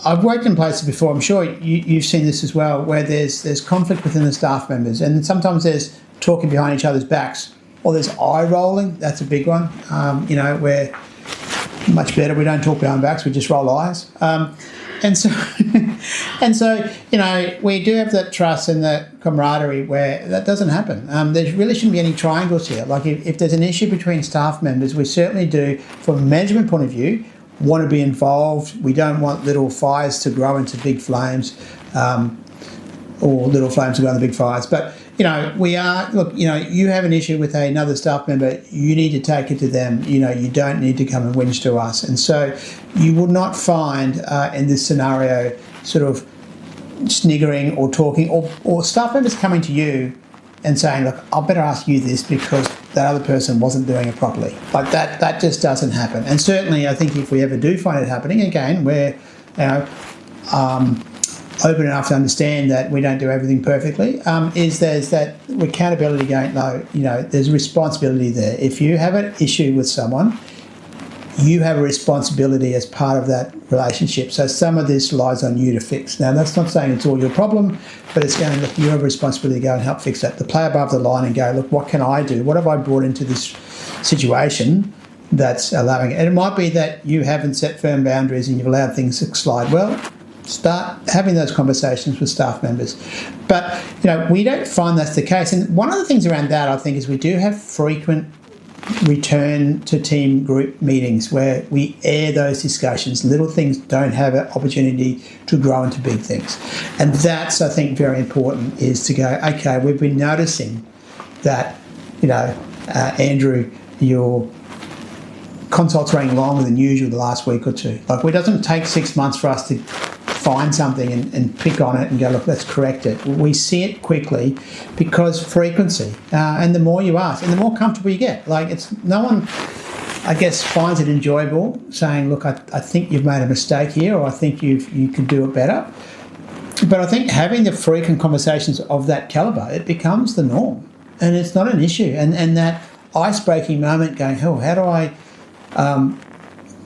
I've worked in places before, I'm sure you've seen this as well, where there's conflict within the staff members, and sometimes there's talking behind each other's backs, or there's eye rolling. That's a big one. Where much better we don't talk behind backs, we just roll eyes. And so, we do have that trust and that camaraderie where that doesn't happen. There really shouldn't be any triangles here. Like if there's an issue between staff members, we certainly do, from a management point of view, want to be involved. We don't want little fires to grow into big flames, or little flames to go into big fires. But you have an issue with another staff member, you need to take it to them. You don't need to come and whinge to us. And so you will not find in this scenario sort of sniggering or talking or staff members coming to you and saying, look, I better ask you this because that other person wasn't doing it properly. Like that just doesn't happen. And certainly I think if we ever do find it happening, again, we're open enough to understand that we don't do everything perfectly, there's that accountability going, no, there's responsibility there. If you have an issue with someone, you have a responsibility as part of that relationship. So some of this lies on you to fix. Now, that's not saying it's all your problem, but it's going, look, you have a responsibility to go and help fix that. To play above the line and go, look, what can I do? What have I brought into this situation that's allowing it? And it might be that you haven't set firm boundaries and you've allowed things to slide. Well, start having those conversations with staff members. But, we don't find that's the case. And one of the things around that, I think, is we do have frequent return to team group meetings where we air those discussions. Little things don't have an opportunity to grow into big things. And that's, I think, very important, is to go, okay, we've been noticing that, Andrew, your consults running longer than usual the last week or two. Like, it doesn't take 6 months for us to find something and pick on it and go, look, let's correct it. We see it quickly because frequency, and the more you ask and the more comfortable you get. Like, no one, I guess, finds it enjoyable saying, look, I think you've made a mistake here, or I think you could do it better. But I think having the frequent conversations of that calibre, it becomes the norm, and it's not an issue. And that ice-breaking moment going, oh, how do I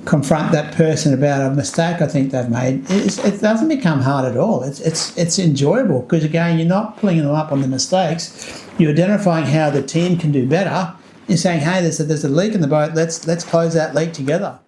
confront that person about a mistake I think they've made, it doesn't become hard at all. It's enjoyable because, again, you're not pulling them up on the mistakes. You're identifying how the team can do better. You're saying, hey, there's a leak in the boat. Let's close that leak together.